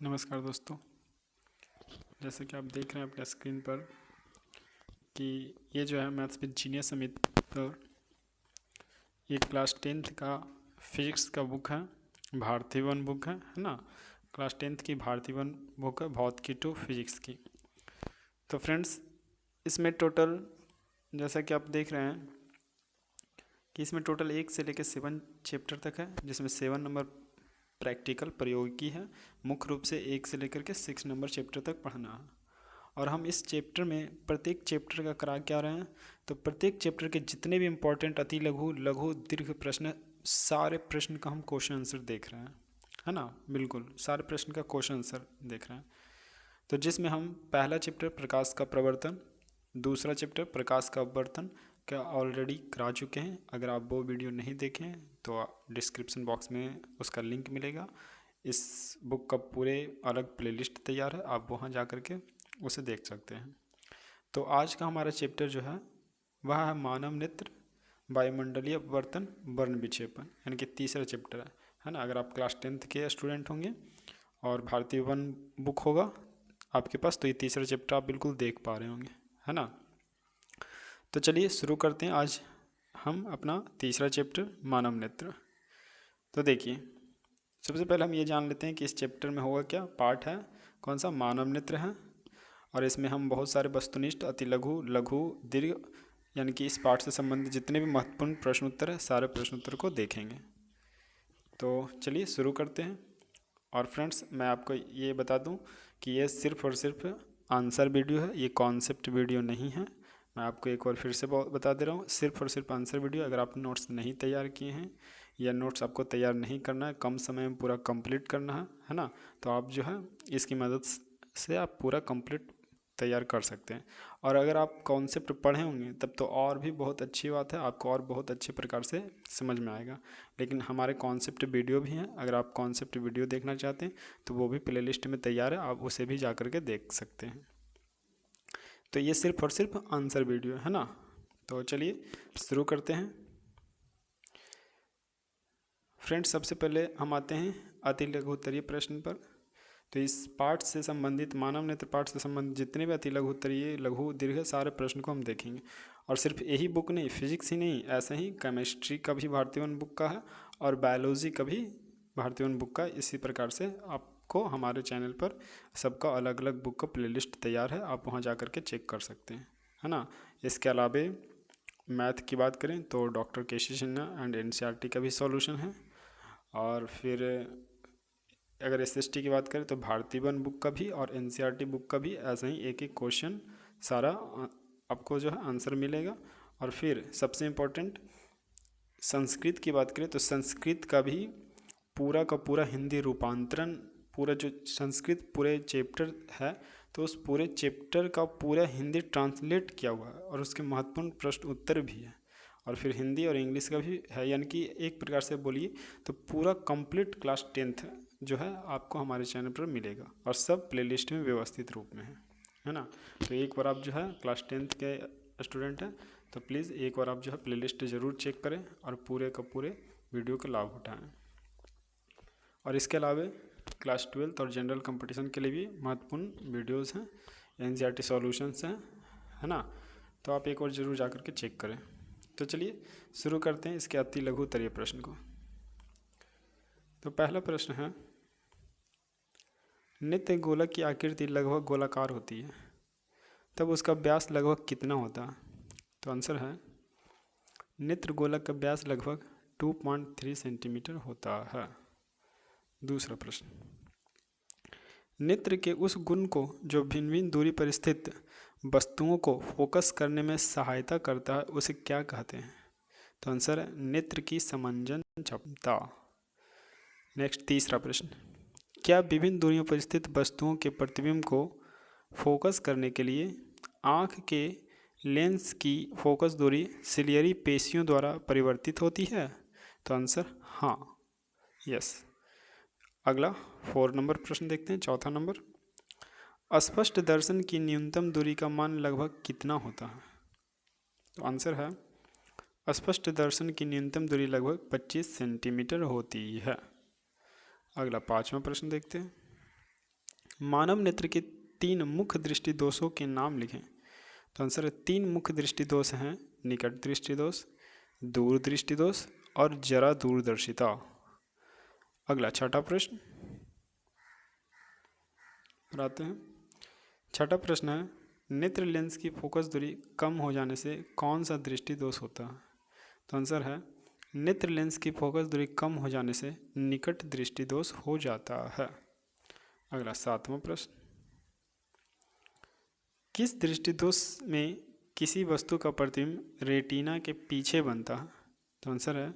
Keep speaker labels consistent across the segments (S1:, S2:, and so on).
S1: नमस्कार दोस्तों। जैसे कि आप देख रहे हैं अपने स्क्रीन पर कि ये जो है मैथ्स विद जीनियस अमित पर ये क्लास 10th का फिजिक्स का बुक है। भारतीय वन बुक है ना। क्लास 10th की भारतीय वन बुक है, भौतिकी टू फिजिक्स की। तो फ्रेंड्स, इसमें टोटल जैसा कि आप देख रहे हैं कि इसमें टोटल 1 से लेकर 7 चैप्टर तक है, जिसमें 7 नंबर प्रैक्टिकल प्रयोगिकी है। मुख्य रूप से 1 से लेकर के 6 नंबर चैप्टर तक पढ़ना है। और हम इस चैप्टर में प्रत्येक चैप्टर का करा क्या रहे हैं, तो प्रत्येक चैप्टर के जितने भी इंपॉर्टेंट अति लघु लघु दीर्घ प्रश्न, सारे प्रश्न का हम क्वेश्चन आंसर देख रहे हैं, है ना। बिल्कुल सारे प्रश्न का क्वेश्चन आंसर देख रहे हैं। तो जिसमें हम पहला चैप्टर प्रकाश का प्रवर्तन, दूसरा चैप्टर प्रकाश का अपवर्तन का ऑलरेडी करा चुके हैं। अगर आप वो वीडियो नहीं देखें तो डिस्क्रिप्शन बॉक्स में उसका लिंक मिलेगा। इस बुक का पूरे अलग प्लेलिस्ट तैयार है, आप वहाँ जा कर के उसे देख सकते हैं। तो आज का हमारा चैप्टर जो है वह है मानव नेत्र, वायुमंडलीय अपवर्तन, वर्ण विक्षेपण, यानी कि तीसरा चैप्टर है ना। अगर आप क्लास 10th के स्टूडेंट होंगे और भारतीय वन बुक होगा आपके पास, तो ये तीसरा चैप्टर आप बिल्कुल देख पा रहे होंगे, है ना। तो चलिए शुरू करते हैं आज हम अपना तीसरा चैप्टर मानव नेत्र। तो देखिए, सबसे पहले हम ये जान लेते हैं कि इस चैप्टर में होगा क्या। पार्ट है कौन सा, मानव नेत्र है। और इसमें हम बहुत सारे वस्तुनिष्ठ, अति लघु लघु दीर्घ, यानी कि इस पाठ से संबंधित जितने भी महत्वपूर्ण प्रश्न उत्तर है सारे प्रश्न उत्तर को देखेंगे। तो चलिए शुरू करते हैं। और फ्रेंड्स, मैं आपको ये बता दूं कि ये सिर्फ और सिर्फ आंसर वीडियो है, ये कॉन्सेप्ट वीडियो नहीं है। मैं आपको एक बार फिर से बता दे रहा हूँ, सिर्फ और सिर्फ आंसर वीडियो। अगर आप नोट्स नहीं तैयार किए हैं या नोट्स आपको तैयार नहीं करना है, कम समय में पूरा कंप्लीट करना है ना, तो आप जो है इसकी मदद से आप पूरा कंप्लीट तैयार कर सकते हैं। और अगर आप कॉन्सेप्ट पढ़े होंगे तब तो और भी बहुत अच्छी बात है, आपको और बहुत अच्छे प्रकार से समझ में आएगा। लेकिन हमारे कॉन्सेप्ट वीडियो भी हैं, अगर आप कॉन्सेप्ट वीडियो देखना चाहते हैं तो वो भी प्लेलिस्ट में तैयार है, आप उसे भी जा कर के देख सकते हैं। तो ये सिर्फ और सिर्फ आंसर वीडियो है ना। तो चलिए शुरू करते हैं। फ्रेंड्स, सबसे पहले हम आते हैं अति लघु उत्तरीय प्रश्न पर। तो इस पाठ से संबंधित, मानव नेत्र पाठ से संबंधित जितने भी अति लघु उत्तरीय लघु दीर्घ सारे प्रश्न को हम देखेंगे। और सिर्फ यही बुक नहीं, फिजिक्स ही नहीं, ऐसा ही केमिस्ट्री का भी भारतीय वन बुक का है और बायोलॉजी का भी भारतीय वन बुक का। इसी प्रकार से आपको हमारे चैनल पर सबका अलग अलग बुक का प्लेलिस्ट तैयार है, आप वहाँ जा कर के चेक कर सकते हैं, है ना। इसके अलावे मैथ की बात करें तो doctor KC Sinha and NCERT का भी सॉल्यूशन है। और फिर अगर एसएसटी की बात करें तो भारतीय वन बुक का भी और एनसीईआरटी बुक का भी ऐसा ही एक एक क्वेश्चन सारा आपको जो है आंसर मिलेगा। और फिर सबसे इम्पोर्टेंट संस्कृत की बात करें तो संस्कृत का भी पूरा का पूरा हिंदी रूपांतरण, पूरा जो संस्कृत पूरे चैप्टर है तो उस पूरे चैप्टर का पूरा हिंदी ट्रांसलेट किया हुआ है और उसके महत्वपूर्ण प्रश्न उत्तर भी है। और फिर हिंदी और इंग्लिश का भी है, यानी कि एक प्रकार से बोलिए तो पूरा कंप्लीट क्लास 10th जो है आपको हमारे चैनल पर मिलेगा और सब प्लेलिस्ट में व्यवस्थित रूप में है ना। तो एक बार आप जो है क्लास 10th के स्टूडेंट हैं तो प्लीज़ एक बार आप जो है प्लेलिस्ट ज़रूर चेक करें और पूरे का पूरे वीडियो का लाभ उठाएं। और इसके अलावा क्लास 12th और जनरल कंपटीशन के लिए भी महत्वपूर्ण वीडियोस हैं, एनसीईआरटी सॉल्यूशंस हैं, है ना। तो आप एक बार ज़रूर जा कर के चेक करें। तो चलिए शुरू करते हैं इसके अति लघु उत्तरीय प्रश्न को। तो पहला प्रश्न है, नित्य गोलक की आकृति लगभग गोलाकार होती है, तब उसका व्यास लगभग कितना होता है। तो आंसर है, नित्य गोलक का व्यास लगभग 2.3 सेंटीमीटर होता है। दूसरा प्रश्न, नेत्र के उस गुण को जो भिन्न भिन्न दूरी पर स्थित वस्तुओं को फोकस करने में सहायता करता है उसे क्या कहते हैं। तो आंसर है, नेत्र की समंजन क्षमता। नेक्स्ट तीसरा प्रश्न, क्या विभिन्न दूरियों पर स्थित वस्तुओं के प्रतिबिंब को फोकस करने के लिए आँख के लेंस की फोकस दूरी सिलियरी पेशियों द्वारा परिवर्तित होती है। तो आंसर हाँ, यस। अगला 4 नंबर प्रश्न देखते हैं, चौथा नंबर, अस्पष्ट दर्शन की न्यूनतम दूरी का मान लगभग कितना होता है। तो आंसर है, अस्पष्ट दर्शन की न्यूनतम दूरी लगभग 25 सेंटीमीटर होती है। अगला 5वां प्रश्न देखते हैं, मानव नेत्र के 3 मुख्य दृष्टि दोषों के नाम लिखें। तो आंसर है 3 मुख्य दृष्टि दोष हैं निकट दृष्टि दोष, दूर दृष्टि दोष और जरा दूरदर्शिता। अगला छठा प्रश्न आते हैं। छठा प्रश्न है, नेत्र लेंस की फोकस दूरी कम हो जाने से कौन सा दृष्टि दोष होता है? तो आंसर है नेत्र लेंस की फोकस दूरी कम हो जाने से निकट दृष्टि दोष हो जाता है। अगला 7वां प्रश्न, किस दृष्टि दोष में किसी वस्तु का प्रतिबिंब रेटिना के पीछे बनता है? तो आंसर है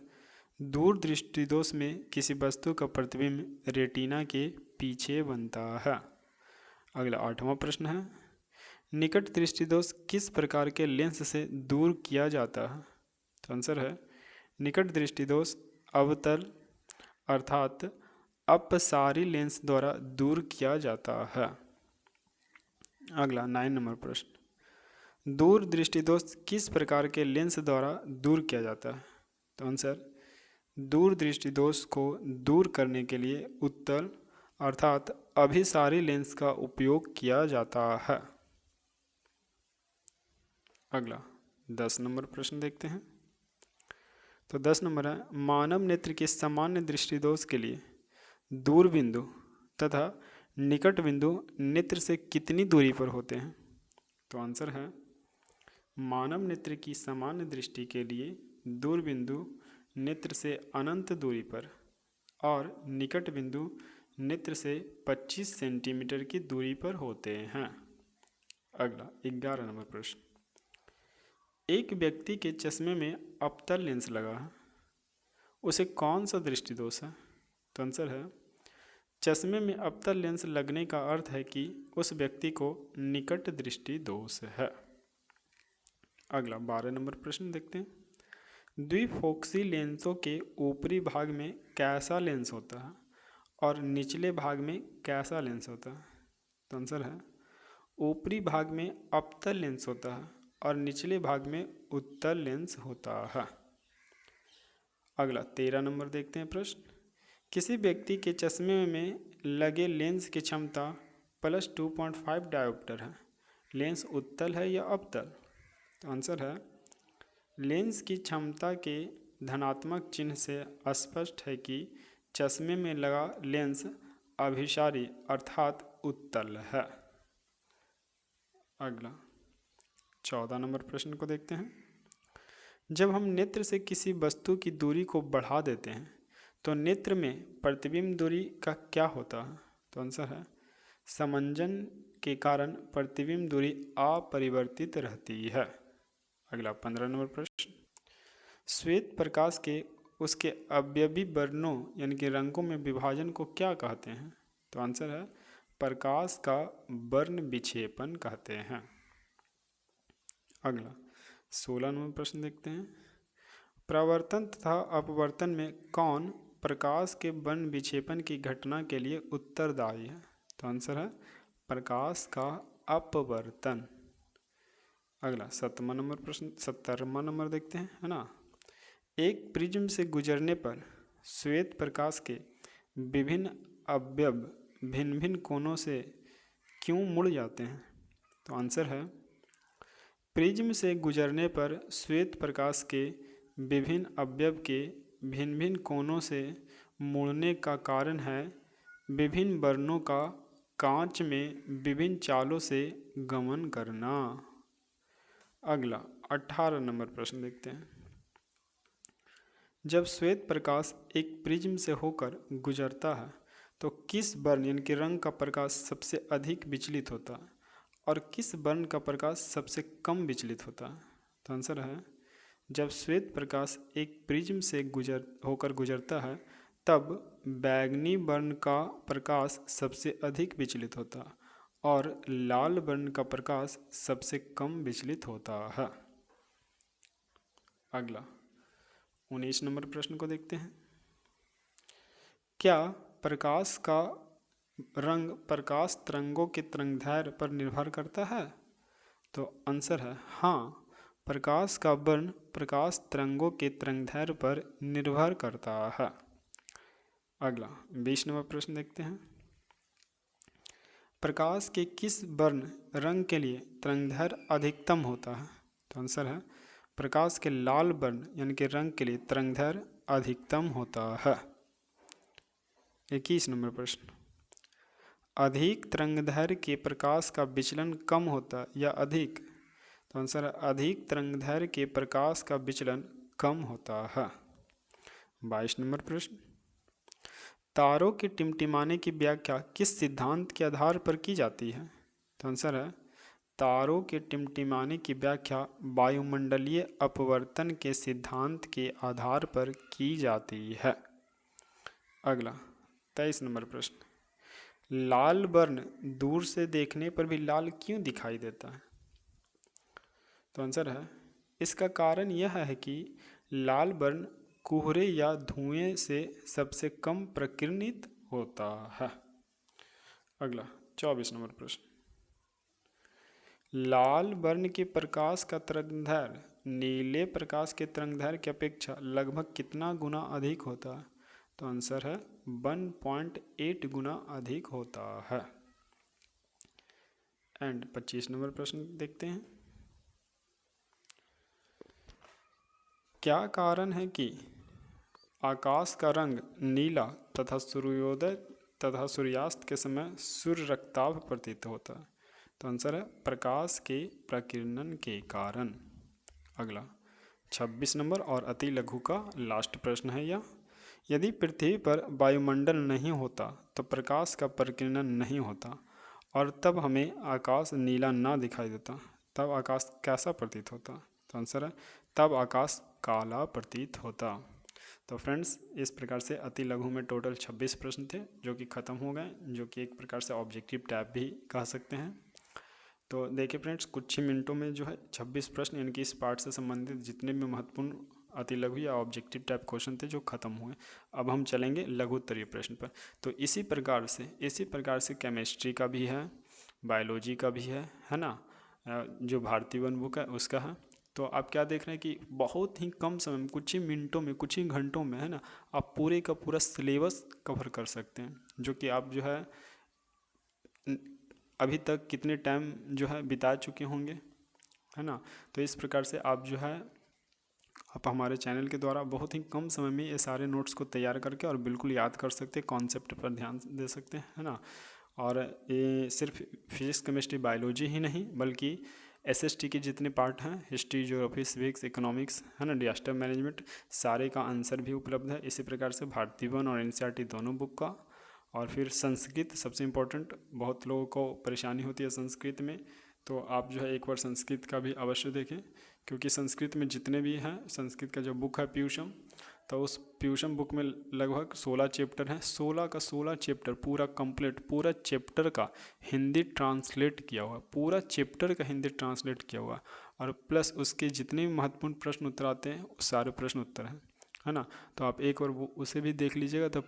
S1: दूर दृष्टि दोष में किसी वस्तु का प्रतिबिंब रेटिना के पीछे बनता है। अगला 8वां प्रश्न है, निकट दृष्टि दोष किस प्रकार के लेंस से दूर किया जाता है? तो आंसर है निकट दृष्टि दोष अवतल अर्थात अपसारी लेंस द्वारा दूर किया जाता है। अगला 9 नंबर प्रश्न, दूर दृष्टि दोष किस प्रकार के लेंस द्वारा दूर किया जाता है? तो आंसर दूर दृष्टि दोष को दूर करने के लिए उत्तल अर्थात अभिसारी लेंस का उपयोग किया जाता है। अगला 10 नंबर प्रश्न देखते हैं। तो 10 नंबर है, मानव नेत्र के सामान्य दृष्टि दोष के लिए दूर बिंदु तथा निकट बिंदु नेत्र से कितनी दूरी पर होते हैं? तो आंसर है मानव नेत्र की सामान्य दृष्टि के लिए दूर बिंदु नेत्र से अनंत दूरी पर और निकट बिंदु नेत्र से 25 सेंटीमीटर की दूरी पर होते हैं। अगला 11 नंबर प्रश्न, एक व्यक्ति के चश्मे में अवतल लेंस लगा है, उसे कौन सा दृष्टि दोष है? तो आंसर है चश्मे में अवतल लेंस लगने का अर्थ है कि उस व्यक्ति को निकट दृष्टि दोष है। अगला 12 नंबर प्रश्न देखते हैं। द्विफोक्सी लेंसों के ऊपरी भाग में कैसा लेंस होता है और निचले भाग में कैसा लेंस होता है? तो आंसर है ऊपरी भाग में अवतल लेंस होता है और निचले भाग में उत्तल लेंस होता है। अगला 13 नंबर देखते हैं प्रश्न, किसी व्यक्ति के चश्मे में लगे लेंस की क्षमता +2.5 डायोप्टर है, लेंस उत्तल है या अवतल? तो आंसर है लेंस की क्षमता के धनात्मक चिन्ह से स्पष्ट है कि चश्मे में लगा लेंस अभिसारी अर्थात उत्तल है। अगला 14 नंबर प्रश्न को देखते हैं। जब हम नेत्र से किसी वस्तु की दूरी को बढ़ा देते हैं तो नेत्र में प्रतिबिंब दूरी का क्या होता है? तो आंसर है समंजन के कारण प्रतिबिंब दूरी अपरिवर्तित रहती है। अगला 15 नंबर प्रश्न, श्वेत प्रकाश के उसके अवयवी वर्णों यानी कि रंगों में विभाजन को क्या कहते हैं? तो आंसर है प्रकाश का वर्ण विक्षेपण कहते हैं। अगला 16 नंबर प्रश्न देखते हैं। प्रवर्तन तथा अपवर्तन में कौन प्रकाश के वर्ण विक्षेपण की घटना के लिए उत्तरदायी है? तो आंसर है प्रकाश का अपवर्तन। अगला 17वां नंबर प्रश्न 17वां नंबर देखते हैं, है ना। एक प्रिज्म से गुजरने पर श्वेत प्रकाश के विभिन्न अवयव भिन्न भिन्न कोणों से क्यों मुड़ जाते हैं? तो आंसर है प्रिज्म से गुजरने पर श्वेत प्रकाश के विभिन्न अवयव के भिन्न भिन्न कोणों से मुड़ने का कारण है विभिन्न वर्णों का कांच में विभिन्न चालों से गमन करना। अगला 18 नंबर प्रश्न देखते हैं। जब श्वेत प्रकाश एक प्रिज्म से होकर गुजरता है तो किस वर्ण यानी कि रंग का प्रकाश सबसे अधिक विचलित होता है और किस वर्ण का प्रकाश सबसे कम विचलित होता है? तो आंसर है जब श्वेत प्रकाश एक प्रिज्म से होकर गुजरता है तब बैंगनी वर्ण का प्रकाश सबसे अधिक विचलित होता है और लाल वर्ण का प्रकाश सबसे कम विचलित होता है। अगला 19 नंबर प्रश्न को देखते हैं। क्या प्रकाश का रंग प्रकाश तरंगों के तरंगदैर्घ्य पर निर्भर करता है? तो आंसर है हाँ, प्रकाश का वर्ण प्रकाश तरंगों के तरंगदैर्घ्य पर निर्भर करता है। अगला 20 नंबर प्रश्न देखते हैं। प्रकाश के किस वर्ण रंग के लिए तरंगदैर्घ्य अधिकतम होता है? तो आंसर है प्रकाश के लाल वर्ण यानी कि रंग के लिए तरंगदैर्घ्य अधिकतम होता है। 21 नंबर प्रश्न, अधिक तरंगदैर्घ्य के प्रकाश का विचलन कम होता है या अधिक? तो आंसर है अधिक तरंगदैर्घ्य के प्रकाश का विचलन कम होता है। 22 नंबर प्रश्न, तारों के टिमटिमाने की व्याख्या किस सिद्धांत के आधार पर की जाती है? तो आंसर है तारों के टिमटिमाने की व्याख्या वायुमंडलीय अपवर्तन के सिद्धांत के आधार पर की जाती है। अगला 23 नंबर प्रश्न, लाल वर्ण दूर से देखने पर भी लाल क्यों दिखाई देता है? तो आंसर है इसका कारण यह है कि लाल वर्ण कोहरे या धुएं से सबसे कम प्रकीर्णित होता है। अगला 24 नंबर प्रश्न, लाल वर्ण के प्रकाश का तरंगदैर्घ्य नीले प्रकाश के तरंगदैर्घ्य की अपेक्षा लगभग कितना गुना अधिक होता है? तो आंसर है 1.8 गुना अधिक होता है। एंड 25 नंबर प्रश्न देखते हैं, क्या कारण है कि आकाश का रंग नीला तथा सूर्योदय तथा सूर्यास्त के समय सूर्य रक्ताभ प्रतीत होता है? तो आंसर है प्रकाश के प्रकीर्णन के कारण। अगला 26 नंबर और अति लघु का लास्ट प्रश्न है यह, यदि पृथ्वी पर वायुमंडल नहीं होता तो प्रकाश का प्रकीर्णन नहीं होता और तब हमें आकाश नीला ना दिखाई देता, तब आकाश कैसा प्रतीत होता? तो आंसर है तब आकाश काला प्रतीत होता। तो फ्रेंड्स इस प्रकार से अति लघु में टोटल 26 प्रश्न थे जो कि ख़त्म हो गए, जो कि एक प्रकार से ऑब्जेक्टिव टाइप भी कह सकते हैं। तो देखिए फ्रेंड्स कुछ ही मिनटों में जो है 26 प्रश्न यानी कि इस पार्ट से संबंधित जितने भी महत्वपूर्ण अति लघु या ऑब्जेक्टिव टाइप क्वेश्चन थे जो खत्म हुए। अब हम चलेंगे लघु उत्तरीय प्रश्न पर। तो इसी प्रकार से केमिस्ट्री का भी है, बायोलॉजी का भी है ना, जो भारतीय वन बुक है उसका है। तो आप क्या देख रहे हैं कि बहुत ही कम समय में कुछ ही मिनटों में कुछ ही घंटों में है ना आप पूरे का पूरा सिलेबस कवर कर सकते हैं, जो कि आप जो है अभी तक कितने टाइम जो है बिता चुके होंगे, है ना। तो इस प्रकार से आप जो है आप हमारे चैनल के द्वारा बहुत ही कम समय में ये सारे नोट्स को तैयार करके और बिल्कुल याद कर सकते हैं, कॉन्सेप्ट पर ध्यान दे सकते हैं, है ना। और ये सिर्फ फिजिक्स केमिस्ट्री बायोलॉजी ही नहीं बल्कि एसएसटी के जितने पार्ट हैं, हिस्ट्री ज्योग्राफी सिविक्स इकोनॉमिक्स, है ना, डिजास्टर मैनेजमेंट, सारे का आंसर भी उपलब्ध है। इसी प्रकार से भारतीय वन और एनसीईआरटी दोनों बुक का। और फिर संस्कृत सबसे इम्पोर्टेंट, बहुत लोगों को परेशानी होती है संस्कृत में, तो आप जो है एक बार संस्कृत का भी अवश्य देखें, क्योंकि संस्कृत में जितने भी हैं, संस्कृत का जो बुक है पीयूषम, तो उस पीयूषम बुक में लगभग 16 चैप्टर हैं, 16 का 16 चैप्टर पूरा कंप्लीट, पूरा चैप्टर का हिंदी ट्रांसलेट किया हुआ, पूरा चैप्टर का हिंदी ट्रांसलेट किया हुआ, और प्लस उसके जितने भी महत्वपूर्ण प्रश्न उत्तर आते हैं सारे प्रश्न उत्तर हैं, है ना। तो आप एक बार वो उसे भी देख लीजिएगा, तो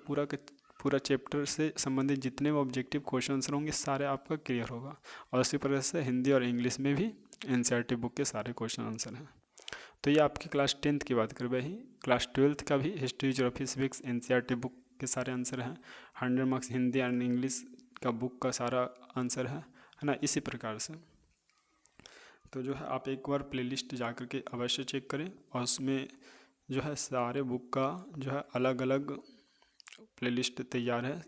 S1: पूरा चैप्टर से संबंधित जितने भी ऑब्जेक्टिव क्वेश्चन आंसर होंगे सारे आपका क्लियर होगा। और उसी प्रकार से हिंदी और इंग्लिश में भी एनसीईआरटी बुक के सारे क्वेश्चन आंसर हैं। तो ये आपकी क्लास 10th की बात कर वही क्लास 12th का भी history geography civics NCERT book के सारे आंसर हैं। 100 मार्क्स हिंदी एंड इंग्लिश का बुक का सारा आंसर है ना। इसी प्रकार से तो जो है आप एक बार प्लेलिस्ट जा कर के अवश्य चेक करें, और उसमें जो है सारे बुक का जो है अलग अलग प्लेलिस्ट तैयार है,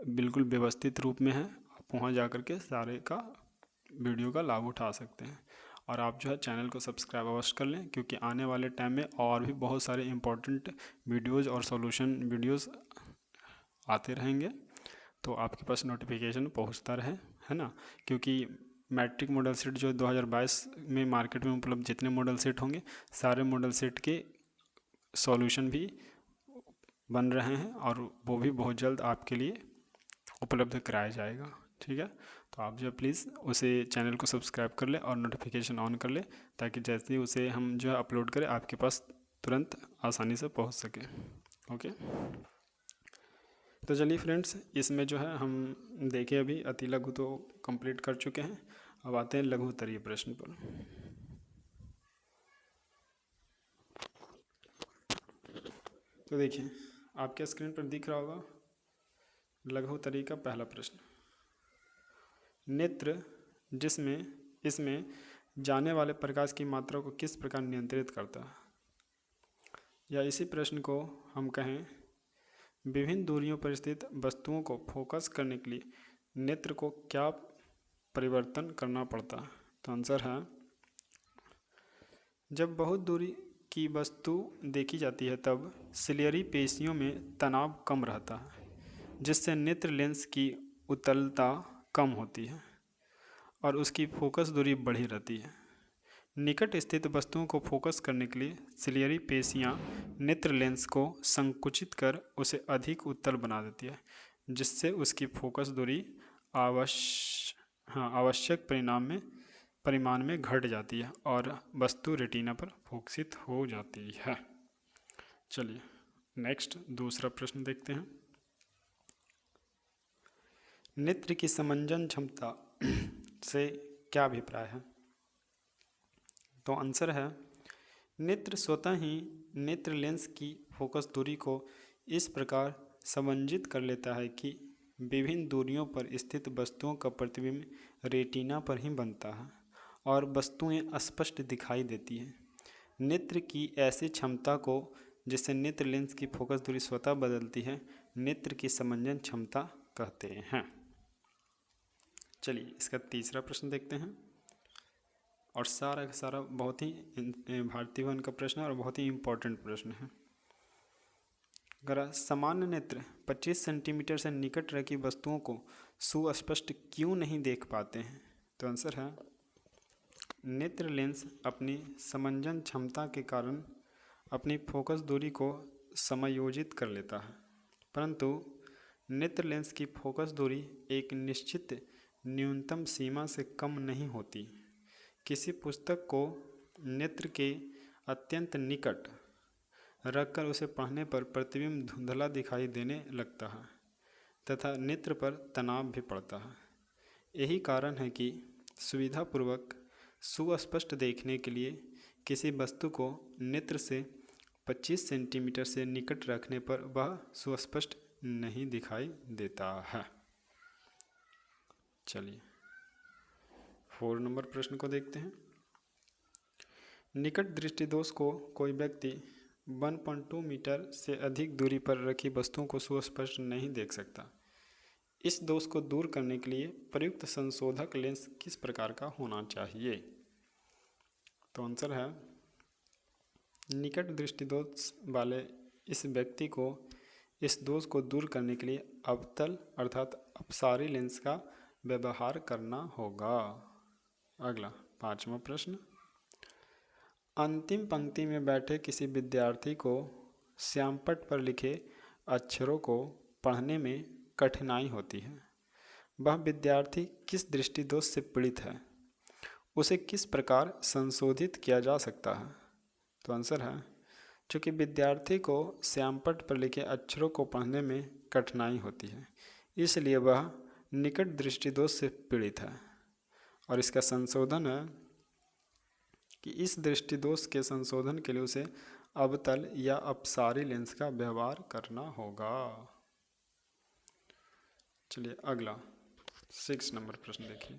S1: बिल्कुल व्यवस्थित रूप में है। आप वहाँ जा कर के सारे का वीडियो का लाभ उठा सकते हैं। और आप जो है चैनल को सब्सक्राइब अवश्य कर लें, क्योंकि आने वाले टाइम में और भी बहुत सारे इम्पोर्टेंट वीडियोज़ और सॉल्यूशन वीडियोज़ आते रहेंगे, तो आपके पास नोटिफिकेशन पहुंचता रहे, है ना। क्योंकि मैट्रिक मॉडल सेट जो 2022 में मार्केट में उपलब्ध जितने मॉडल सेट होंगे सारे मॉडल सेट के सॉल्यूशन भी बन रहे हैं, और वो भी बहुत जल्द आपके लिए उपलब्ध कराया जाएगा, ठीक है। तो आप जो प्लीज़ उसे चैनल को सब्सक्राइब कर ले और नोटिफिकेशन ऑन कर ले, ताकि जैसे ही उसे हम जो है अपलोड करें आपके पास तुरंत आसानी से पहुंच सके। ओके, तो चलिए फ्रेंड्स, इसमें जो है हम देखें अभी अति लघु तो कंप्लीट कर चुके हैं, अब आते हैं लघु उत्तरीय प्रश्न पर। तो देखिए आपके स्क्रीन पर दिख रहा होगा लघु उत्तरीय का पहला प्रश्न। नेत्र जिसमें इसमें जाने वाले प्रकाश की मात्रा को किस प्रकार नियंत्रित करता है। या इसी प्रश्न को हम कहें, विभिन्न दूरियों पर स्थित वस्तुओं को फोकस करने के लिए नेत्र को क्या परिवर्तन करना पड़ता है। तो आंसर है, जब बहुत दूरी की वस्तु देखी जाती है तब सिलियरी पेशियों में तनाव कम रहता है, जिससे नेत्र लेंस की उत्तलता कम होती है और उसकी फोकस दूरी बढ़ी रहती है। निकट स्थित वस्तुओं को फोकस करने के लिए सिलियरी पेशियाँ नेत्र लेंस को संकुचित कर उसे अधिक उत्तल बना देती है, जिससे उसकी फोकस दूरी आवश्यक परिमाण में घट जाती है और वस्तु रेटिना पर फोकसित हो जाती है। चलिए नेक्स्ट दूसरा प्रश्न देखते हैं। नेत्र की समंजन क्षमता से क्या अभिप्राय है। तो आंसर है, नेत्र स्वतः ही नेत्र लेंस की फोकस दूरी को इस प्रकार समंजित कर लेता है कि विभिन्न दूरियों पर स्थित वस्तुओं का प्रतिबिंब रेटिना पर ही बनता है और वस्तुएं स्पष्ट दिखाई देती हैं। नेत्र की ऐसी क्षमता को, जिससे नेत्र लेंस की फोकस दूरी स्वतः बदलती है, नेत्र की समंजन क्षमता कहते हैं। चलिए इसका तीसरा प्रश्न देखते हैं। और सारा का सारा बहुत ही भारतीय वन का प्रश्न है और बहुत ही इम्पोर्टेंट प्रश्न है। अगर सामान्य नेत्र 25 सेंटीमीटर से निकट रखी वस्तुओं को सुस्पष्ट क्यों नहीं देख पाते हैं। तो आंसर है, नेत्र लेंस अपनी समंजन क्षमता के कारण अपनी फोकस दूरी को समायोजित कर लेता है, परंतु नेत्र लेंस की फोकस दूरी एक निश्चित न्यूनतम सीमा से कम नहीं होती। किसी पुस्तक को नेत्र के अत्यंत निकट रखकर उसे पढ़ने पर प्रतिबिंब धुंधला दिखाई देने लगता है तथा नेत्र पर तनाव भी पड़ता है। यही कारण है कि सुविधापूर्वक सुस्पष्ट देखने के लिए किसी वस्तु को नेत्र से 25 सेंटीमीटर से निकट रखने पर वह सुस्पष्ट नहीं दिखाई देता है। चलिए 4 नंबर प्रश्न को देखते हैं। निकट दृष्टि दोष को कोई व्यक्ति 1.2 मीटर से अधिक दूरी पर रखी वस्तुओं को सुस्पष्ट नहीं देख सकता। इस दोष को दूर करने के लिए प्रयुक्त संशोधक लेंस किस प्रकार का होना चाहिए। तो आंसर है, निकट दृष्टि दोष वाले इस व्यक्ति को इस दोष को दूर करने के लिए अवतल अर्थात अपसारी लेंस का व्यवहार करना होगा। अगला 5वां प्रश्न, अंतिम पंक्ति में बैठे किसी विद्यार्थी को श्यामपट्ट पर लिखे अक्षरों को पढ़ने में कठिनाई होती है। वह विद्यार्थी किस दृष्टि दोष से पीड़ित है, उसे किस प्रकार संशोधित किया जा सकता है। तो आंसर है, चूँकि विद्यार्थी को श्यामपट्ट पर लिखे अक्षरों को पढ़ने में कठिनाई होती है, इसलिए वह निकट दृष्टि दोष से पीड़ित है और इसका संशोधन है कि इस दृष्टि दोष के संशोधन के लिए उसे अवतल या अपसारी लेंस का व्यवहार करना होगा। चलिए अगला 6 नंबर प्रश्न देखिए।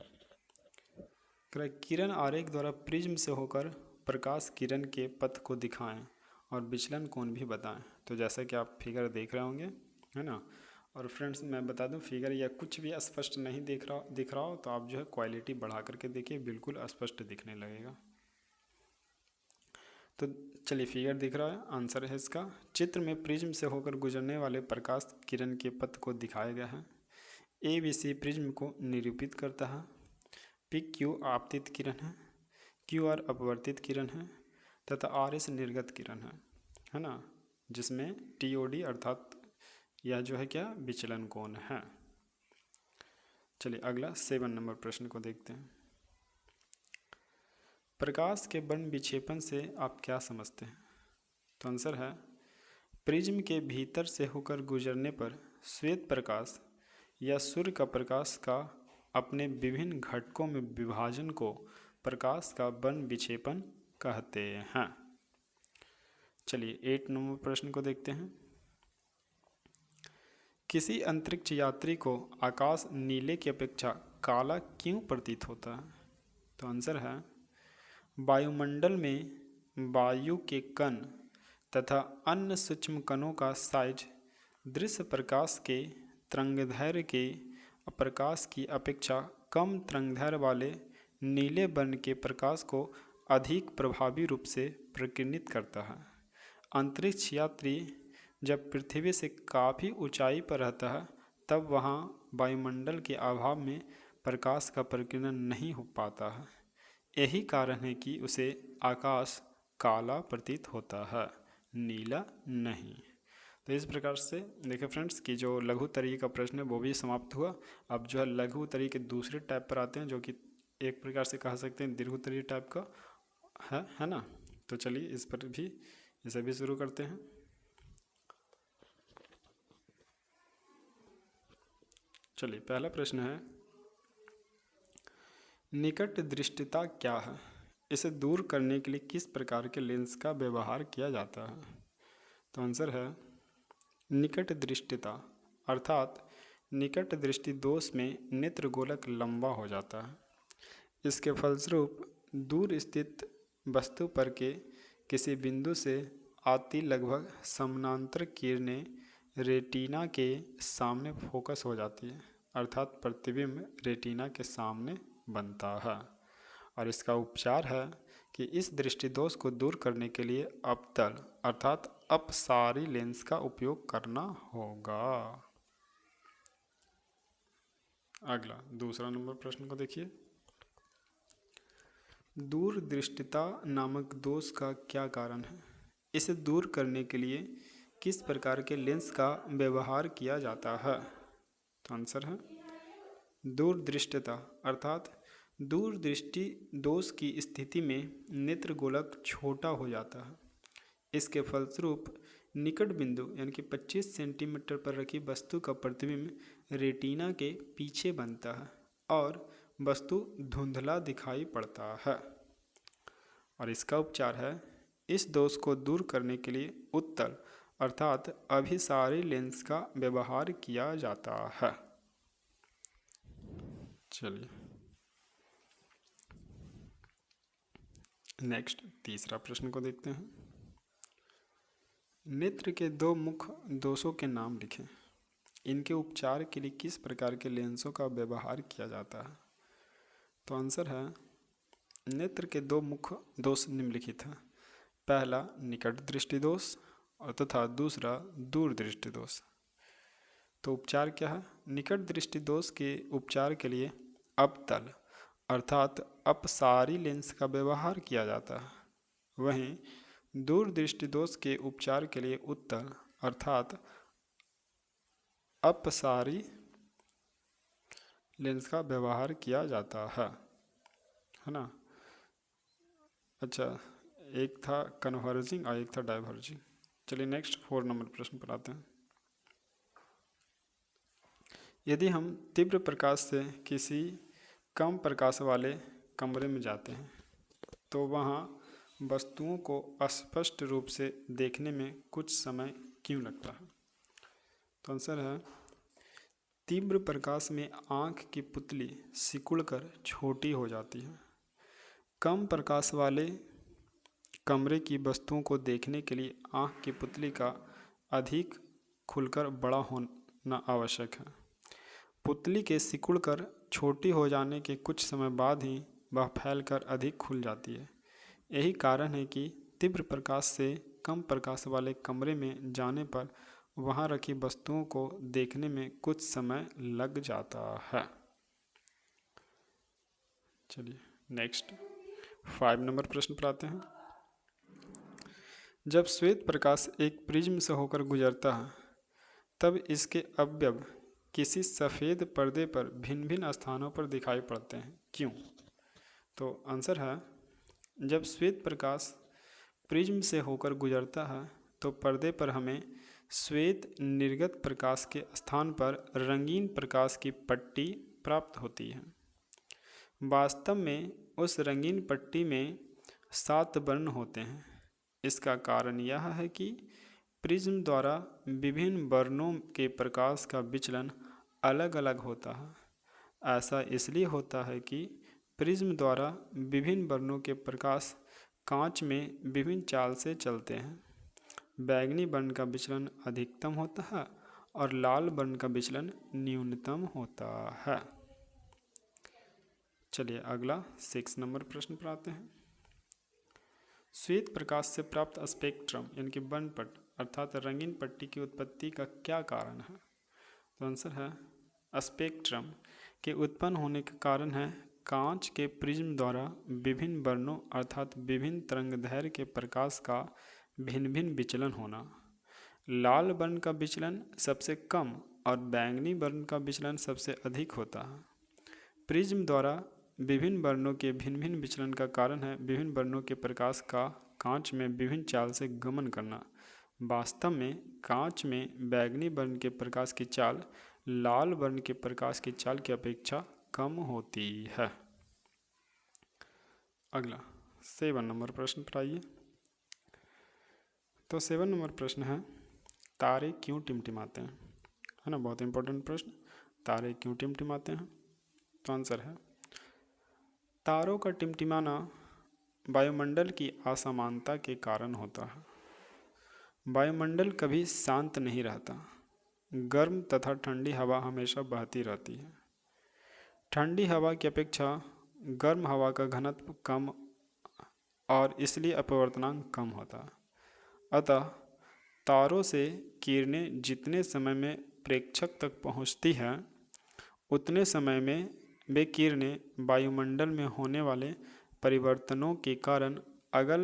S1: किरण आरेख द्वारा प्रिज्म से होकर प्रकाश किरण के पथ को दिखाएं और विचलन कोण भी बताएं। तो जैसा कि आप फिगर देख रहे होंगे, है ना। और फ्रेंड्स मैं बता दूं, फिगर या कुछ भी स्पष्ट नहीं दिख रहा हो तो आप जो है क्वालिटी बढ़ा करके देखिए, बिल्कुल स्पष्ट दिखने लगेगा। तो चलिए फिगर दिख रहा है, आंसर है इसका। चित्र में प्रिज्म से होकर गुजरने वाले प्रकाश किरण के पथ को दिखाया गया है। ABC प्रिज्म को निरूपित करता है। PQ आपतित किरण है, QR अपवर्तित किरण है तथा RS निर्गत किरण है ना, जिसमें TOD अर्थात यह जो है क्या विचलन कोण है। चलिए अगला 7 नंबर प्रश्न को देखते हैं। प्रकाश के वर्ण विक्षेपण से आप क्या समझते हैं। तो आंसर है, प्रिज्म के भीतर से होकर गुजरने पर श्वेत प्रकाश या सूर्य का प्रकाश का अपने विभिन्न घटकों में विभाजन को प्रकाश का वर्ण विक्षेपण कहते हैं। चलिए 8 नंबर प्रश्न को देखते हैं। किसी अंतरिक्ष यात्री को आकाश नीले की अपेक्षा काला क्यों प्रतीत होता है? तो आंसर है वायुमंडल में वायु के कण तथा अन्य सूक्ष्म कणों का साइज दृश्य प्रकाश के तरंगदैर्घ्य के प्रकाश की अपेक्षा कम तरंगदैर्घ्य वाले नीले वर्ण के प्रकाश को अधिक प्रभावी रूप से प्रकीर्णित करता है। अंतरिक्ष यात्री जब पृथ्वी से काफ़ी ऊंचाई पर रहता है तब वहाँ वायुमंडल के अभाव में प्रकाश का प्रकीर्णन नहीं हो पाता है। यही कारण है कि उसे आकाश काला प्रतीत होता है, नीला नहीं। तो इस प्रकार से देखिए फ्रेंड्स कि जो लघु तरीके का प्रश्न है वो भी समाप्त हुआ। अब जो है लघु तरीके दूसरे टाइप पर आते हैं जो कि एक प्रकार से कह सकते हैं दीर्घ तरीके टाइप का है ना। तो चलिए इस पर भी इसे भी शुरू करते हैं। चलिए पहला प्रश्न है निकट दृष्टिता क्या है? इसे दूर करने के लिए किस प्रकार के लेंस का व्यवहार किया जाता है? तो आंसर है निकट दृष्टिता अर्थात निकट दृष्टि दोष में नेत्र गोलक लंबा हो जाता है। इसके फलस्वरूप दूर स्थित वस्तु पर के किसी बिंदु से आती लगभग समानांतर किरणें रेटिना के सामने फोकस हो जाती है, अर्थात प्रतिबिंब रेटिना के सामने बनता है। और इसका उपचार है कि इस दृष्टि दोष को दूर करने के लिए अवतल अर्थात अपसारी लेंस का उपयोग करना होगा। अगला दूसरा नंबर प्रश्न को देखिए। दूरदृष्टिता नामक दोष का क्या कारण है? इसे दूर करने के लिए किस प्रकार के लेंस का व्यवहार किया जाता है? तो आंसर है दूरदृष्टिता अर्थात दूरदृष्टि दोष की स्थिति में नेत्र गोलक छोटा हो जाता है। इसके फलस्वरूप निकट बिंदु यानी कि 25 सेंटीमीटर पर रखी वस्तु का प्रतिबिंब रेटिना के पीछे बनता है और वस्तु धुंधला दिखाई पड़ता है। और इसका उपचार है इस दोष को दूर करने के लिए उत्तल अर्थात अभिसारी लेंस का व्यवहार किया जाता है। चलिए नेक्स्ट तीसरा प्रश्न को देखते हैं। नेत्र के दो मुख्य दोषों के नाम लिखें। इनके उपचार के लिए किस प्रकार के लेंसों का व्यवहार किया जाता है? तो आंसर है नेत्र के दो मुख्य दोष निम्नलिखित हैं। पहला निकट दृष्टि दोष और तथा दूसरा दूर दृष्टि दोष। तो उपचार क्या है? निकट दृष्टि दोष के उपचार के लिए अवतल अर्थात अपसारी लेंस का व्यवहार किया जाता है। वहीं दूर दृष्टि दोष के उपचार के लिए उत्तल अर्थात अपसारी लेंस का व्यवहार किया जाता है ना। अच्छा, एक था कन्वर्जिंग और एक था डाइवर्जिंग। चलिए नेक्स्ट 4 नंबर प्रश्न पर आते हैं। यदि हम तीव्र प्रकाश से किसी कम प्रकाश वाले कमरे में जाते हैं तो वहाँ वस्तुओं को स्पष्ट रूप से देखने में कुछ समय क्यों लगता है? तो आंसर है तीव्र प्रकाश में आँख की पुतली सिकुड़कर छोटी हो जाती है। कम प्रकाश वाले कमरे की वस्तुओं को देखने के लिए आँख की पुतली का अधिक खुलकर बड़ा होना आवश्यक है। पुतली के सिकुड़कर छोटी हो जाने के कुछ समय बाद ही वह फैलकर अधिक खुल जाती है। यही कारण है कि तीव्र प्रकाश से कम प्रकाश वाले कमरे में जाने पर वहां रखी वस्तुओं को देखने में कुछ समय लग जाता है। चलिए नेक्स्ट 5 नंबर प्रश्न पर आते हैं। जब श्वेत प्रकाश एक प्रिज्म से होकर गुजरता है तब इसके अवयव किसी सफ़ेद पर्दे पर भिन्न भिन्न स्थानों पर दिखाई पड़ते हैं, क्यों? तो आंसर है जब श्वेत प्रकाश प्रिज्म से होकर गुजरता है तो पर्दे पर हमें श्वेत निर्गत प्रकाश के स्थान पर रंगीन प्रकाश की पट्टी प्राप्त होती है। वास्तव में उस रंगीन पट्टी में 7 वर्ण होते हैं। इसका कारण यह है कि प्रिज्म द्वारा विभिन्न वर्णों के प्रकाश का विचलन अलग अलग होता है ऐसा इसलिए होता है कि प्रिज्म द्वारा विभिन्न वर्णों के प्रकाश कांच में विभिन्न चाल से चलते हैं। बैंगनी वर्ण का विचलन अधिकतम होता है और लाल वर्ण का विचलन न्यूनतम होता है। चलिए अगला 6 नंबर प्रश्न पर आते हैं। श्वेत प्रकाश से प्राप्त स्पेक्ट्रम यानी कि वर्णपट अर्थात रंगीन पट्टी की उत्पत्ति का क्या कारण है? तो आंसर है स्पेक्ट्रम के उत्पन्न होने का कारण है कांच के प्रिज्म द्वारा विभिन्न वर्णों अर्थात विभिन्न तरंगदैर्घ्य के प्रकाश का भिन्न भिन्न विचलन होना। लाल वर्ण का विचलन सबसे कम और बैंगनी वर्ण का विचलन सबसे अधिक होता है। प्रिज्म द्वारा विभिन्न वर्णों के भिन्न भिन्न विचलन का कारण है विभिन्न वर्णों के प्रकाश का कांच में विभिन्न चाल से गमन करना। वास्तव में कांच में बैंगनी वर्ण के प्रकाश की चाल लाल वर्ण के प्रकाश की चाल की अपेक्षा कम होती है। अगला 7 नंबर प्रश्न पर आइए। तो 7 नंबर प्रश्न है तारे क्यों टिमटिमाते हैं? है ना, बहुत इंपॉर्टेंट प्रश्न। तारे क्यों टिमटिमाते हैं? तो आंसर है तारों का टिमटिमाना वायुमंडल की असमानता के कारण होता है। वायुमंडल कभी शांत नहीं रहता। गर्म तथा ठंडी हवा हमेशा बहती रहती है। ठंडी हवा की अपेक्षा गर्म हवा का घनत्व कम और इसलिए अपवर्तनांक कम होता है। अतः तारों से किरणें जितने समय में प्रेक्षक तक पहुंचती हैं उतने समय में वे किरणें वायुमंडल में होने वाले परिवर्तनों के कारण अगल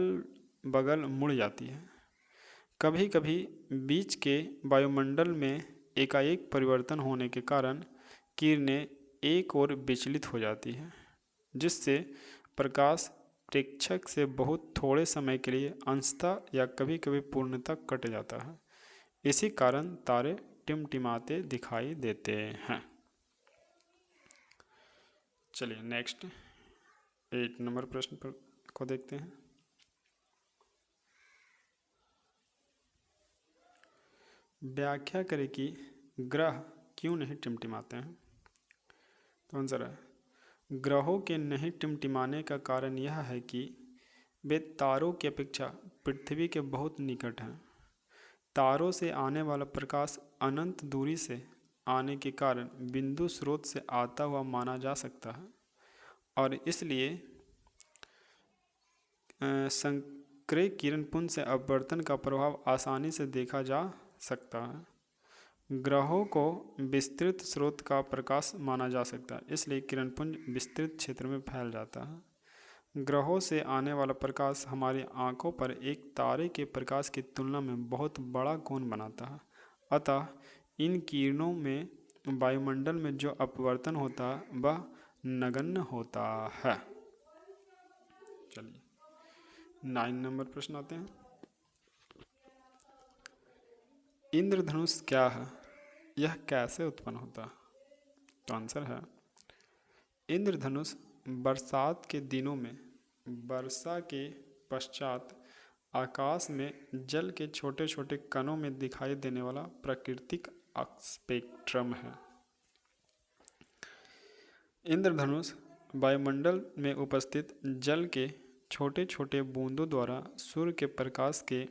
S1: बगल मुड़ जाती हैं। कभी कभी बीच के वायुमंडल में एकाएक परिवर्तन होने के कारण किरणें एक ओर विचलित हो जाती हैं, जिससे प्रकाश प्रेक्षक से बहुत थोड़े समय के लिए अंशतः या कभी कभी पूर्णतः कट जाता है। इसी कारण तारे टिमटिमाते दिखाई देते हैं। चलिए नेक्स्ट 8 नंबर प्रश्न पर को देखते हैं। व्याख्या करें कि ग्रह क्यों नहीं टिमटिमाते हैं? तो आंसर है ग्रहों के नहीं टिमटिमाने का कारण यह है कि वे तारों की अपेक्षा पृथ्वी के बहुत निकट हैं। तारों से आने वाला प्रकाश अनंत दूरी से आने के कारण बिंदु स्रोत से आता हुआ माना जा सकता है और इसलिए संक्रांतीय किरण पुंज से अपवर्तन का प्रभाव आसानी से देखा जा सकता है। ग्रहों को विस्तृत स्रोत का प्रकाश माना जा सकता है, इसलिए किरणपुंज विस्तृत क्षेत्र में फैल जाता है। ग्रहों से आने वाला प्रकाश हमारी आंखों पर एक तारे के प्रकाश की तुलना में बहुत बड़ा कोण बनाता है। अतः इन किरणों में वायुमंडल में जो अपवर्तन होता है वह नगण्य होता है। चलिए 9 नंबर प्रश्न आते हैं। इंद्रधनुष क्या है? यह कैसे उत्पन्न होता है? तो आंसर है इंद्रधनुष बरसात के दिनों में वर्षा के पश्चात आकाश में जल के छोटे छोटे कणों में दिखाई देने वाला प्राकृतिक स्पेक्ट्रम है। इंद्रधनुष वायुमंडल में उपस्थित जल के छोटे छोटे बूंदों द्वारा सूर्य के प्रकाश के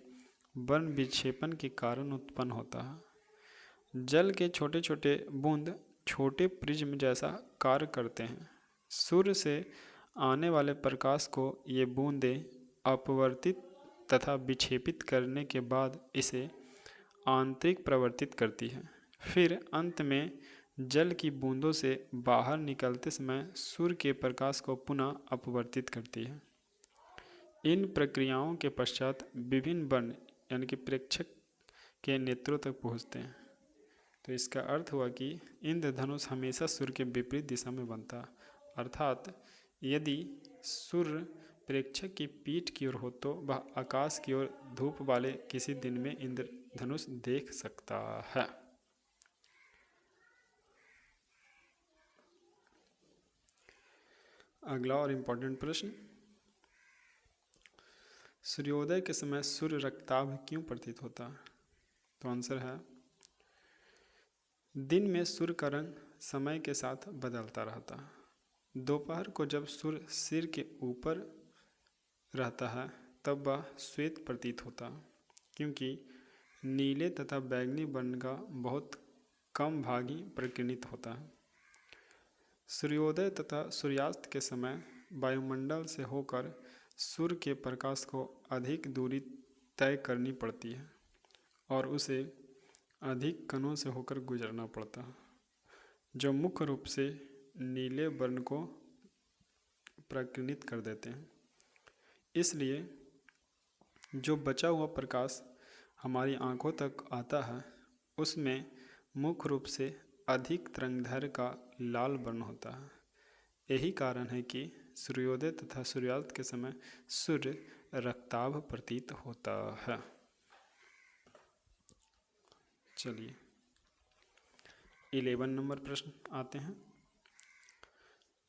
S1: वर्ण विक्षेपण के कारण उत्पन्न होता है। जल के छोटे छोटे बूंद छोटे प्रिज्म जैसा कार्य करते हैं। सूर्य से आने वाले प्रकाश को ये बूंदें अपवर्तित तथा विक्षेपित करने के बाद इसे आंतरिक प्रवर्तित करती है। फिर अंत में जल की बूंदों से बाहर निकलते समय सूर्य के प्रकाश को पुनः अपवर्तित करती है। इन प्रक्रियाओं के पश्चात विभिन्न वर्ण यानी कि प्रेक्षक के नेत्रों तक पहुँचते हैं। तो इसका अर्थ हुआ कि इंद्रधनुष हमेशा सूर्य के विपरीत दिशा में बनता है, अर्थात यदि सूर्य प्रेक्षक की पीठ की ओर हो तो वह आकाश की ओर धूप वाले किसी दिन में इंद्रधनुष देख सकता है। अगला और इम्पोर्टेंट प्रश्न, सूर्योदय के समय सूर्य रक्ताभ क्यों प्रतीत होता है? तो आंसर है दिन में सूर्य का रंग समय के साथ बदलता रहता है। दोपहर को जब सूर्य सिर के ऊपर रहता है तब वह श्वेत प्रतीत होता है, क्योंकि नीले तथा बैंगनी वर्ण का बहुत कम भाग ही प्रकीर्णित होता है। सूर्योदय तथा सूर्यास्त के समय वायुमंडल से होकर सूर्य के प्रकाश को अधिक दूरी तय करनी पड़ती है और उसे अधिक कणों से होकर गुजरना पड़ता है, जो मुख्य रूप से नीले वर्ण को प्रकीर्णित कर देते हैं। इसलिए जो बचा हुआ प्रकाश हमारी आंखों तक आता है उसमें मुख्य रूप से अधिक तरंगदैर्घ्य का लाल वर्ण होता है। यही कारण है कि सूर्योदय तथा सूर्यास्त के समय सूर्य रक्ताभ प्रतीत होता है। चलिए 11 नंबर प्रश्न आते हैं,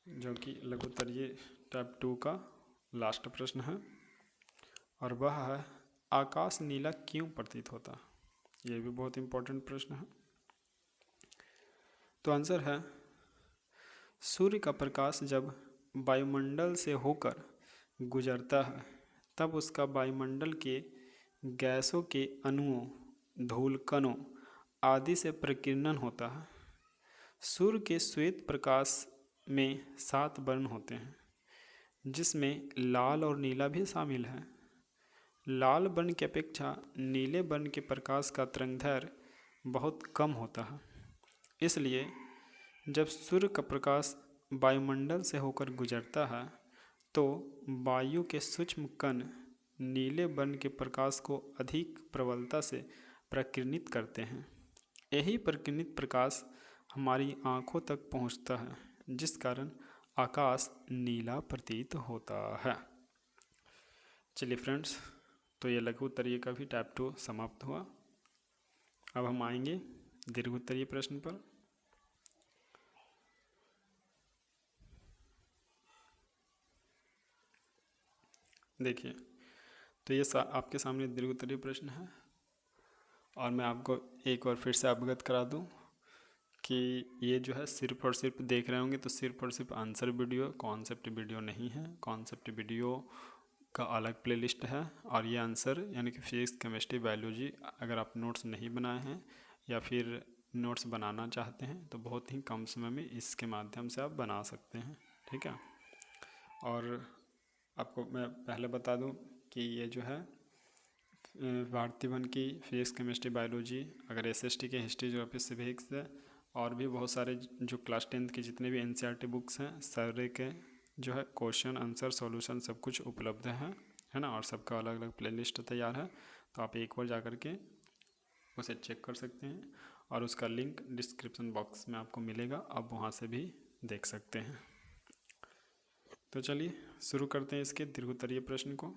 S1: जो कि लघुत्तरीय टाइप 2 का लास्ट प्रश्न है, और वह है आकाश नीला क्यों प्रतीत होता। ये भी बहुत इम्पोर्टेंट प्रश्न है। तो आंसर है, सूर्य का प्रकाश जब वायुमंडल से होकर गुजरता है तब उसका वायुमंडल के गैसों के अणुओं, धूल कणों आदि से प्रकीर्णन होता है। सूर्य के श्वेत प्रकाश में 7 वर्ण होते हैं, जिसमें लाल और नीला भी शामिल है। लाल वर्ण की अपेक्षा नीले वर्ण के प्रकाश का तरंगदैर्घ्य बहुत कम होता है। इसलिए जब सूर्य का प्रकाश वायुमंडल से होकर गुजरता है तो वायु के सूक्ष्म कण नीले वर्ण के प्रकाश को अधिक प्रबलता से प्रकीर्णित करते हैं। यही प्रकीर्णित प्रकाश हमारी आंखों तक पहुंचता है, जिस कारण आकाश नीला प्रतीत होता है। चलिए फ्रेंड्स, तो ये लघु उत्तरीय का भी टाइप 2 समाप्त हुआ। अब हम आएंगे दीर्घ उत्तरीय प्रश्न पर। देखिए, तो ये आपके सामने दीर्घ उत्तरीय प्रश्न है, और मैं आपको एक बार फिर से अवगत करा दूं कि ये जो है सिर्फ और सिर्फ देख रहे होंगे तो सिर्फ और सिर्फ आंसर वीडियो, कॉन्सेप्ट वीडियो नहीं है। कॉन्सेप्ट वीडियो का अलग प्लेलिस्ट है, और ये आंसर यानी कि फिजिक्स, केमिस्ट्री, बायोलॉजी अगर आप नोट्स नहीं बनाए हैं या फिर नोट्स बनाना चाहते हैं तो बहुत ही कम समय में इसके माध्यम से आप बना सकते हैं। ठीक है, और आपको मैं पहले बता दूं कि ये जो है भारतीय वन की फिजिक्स, केमिस्ट्री, बायोलॉजी, अगर एसएसटी के हिस्ट्री, ज्योग्राफी, सिविक्स और भी बहुत सारे जो क्लास 10th की जितने भी एनसीईआरटी बुक्स हैं सारे के जो है क्वेश्चन आंसर सॉल्यूशन सब कुछ उपलब्ध है ना, और सबका अलग अलग प्लेलिस्ट तैयार है। तो आप एक बार जा कर के उसे चेक कर सकते हैं, और उसका लिंक डिस्क्रिप्शन बॉक्स में आपको मिलेगा, आप वहाँ से भी देख सकते हैं। तो चलिए शुरू करते हैं इसके दीर्घ उत्तरीय प्रश्न को।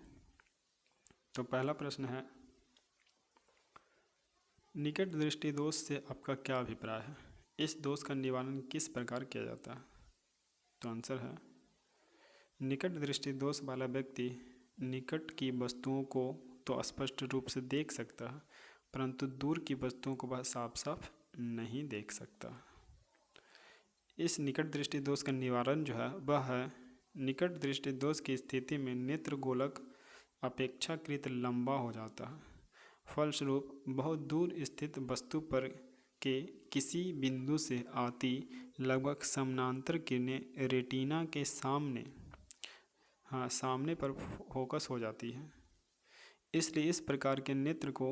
S1: तो पहला प्रश्न है, निकट दृष्टि दोष से आपका क्या अभिप्राय है? इस दोष का निवारण किस प्रकार किया जाता है? तो आंसर है, निकट दृष्टि दोष वाला व्यक्ति निकट की वस्तुओं को तो स्पष्ट रूप से देख सकता है, परंतु दूर की वस्तुओं को वह साफ साफ नहीं देख सकता। इस निकट दृष्टि दोष का निवारण जो है वह है, निकट दृष्टि दोष की स्थिति में नेत्र गोलक अपेक्षाकृत लंबा हो जाता है। फलस्वरूप बहुत दूर स्थित वस्तु पर के किसी बिंदु से आती लगभग समानांतर किरणें रेटिना के सामने पर फोकस हो जाती है। इसलिए इस प्रकार के नेत्र को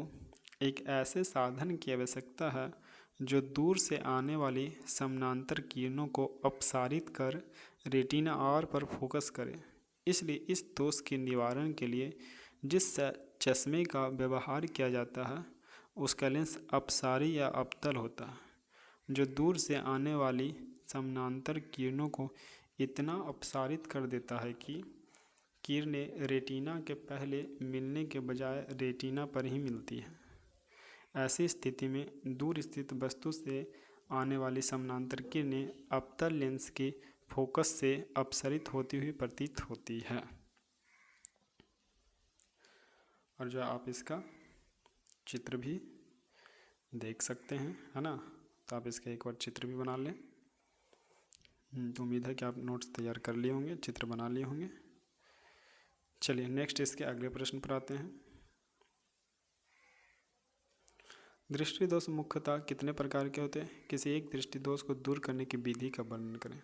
S1: एक ऐसे साधन की आवश्यकता है जो दूर से आने वाली समानांतर किरणों को अपसारित कर रेटिना आर पर फोकस करे। इसलिए इस दोष के निवारण के लिए जिस चश्मे का व्यवहार किया जाता है उसका लेंस अपसारी या अवतल होता है, जो दूर से आने वाली समानांतर किरणों को इतना अपसारित कर देता है कि किरणें रेटिना के पहले मिलने के बजाय रेटिना पर ही मिलती है। ऐसी स्थिति में दूर स्थित वस्तु से आने वाली समानांतर किरणें अवतल लेंस के फोकस से अपसरित होती हुई प्रतीत होती है। और जो आप इसका चित्र भी देख सकते हैं, है ना, तो आप इसका एक बार चित्र भी बना लें। तो उम्मीद है कि आप नोट्स तैयार कर लिए होंगे, चित्र बना लिए होंगे। चलिए नेक्स्ट इसके अगले प्रश्न पर आते हैं। दृष्टि दोष मुख्यतः कितने प्रकार के होते हैं? किसी एक दृष्टि दोष को दूर करने की विधि का वर्णन करें।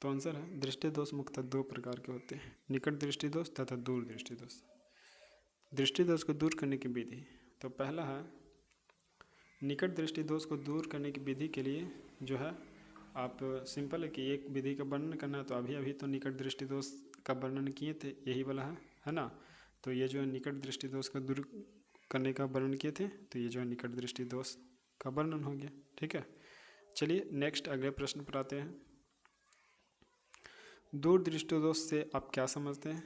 S1: तो आंसर है दृष्टि दोष मुख्यतः दो प्रकार के होते हैं, निकट दृष्टि दोष तथा दूर दृष्टि दोष। दृष्टि दोष को दूर करने की विधि, तो पहला है निकट दृष्टि दोष को दूर करने की विधि के लिए जो है आप सिंपल है कि एक विधि का वर्णन करना है, तो अभी तो निकट दृष्टि दोष का वर्णन किए थे, यही वाला है ना। तो ये जो है निकट दृष्टि दोष को दूर करने का वर्णन किए थे, तो ये जो है निकट दृष्टि दोष का वर्णन हो गया। ठीक है, चलिए नेक्स्ट अगले प्रश्न पर आते हैं। दूर दृष्टि दोष से आप क्या समझते हैं?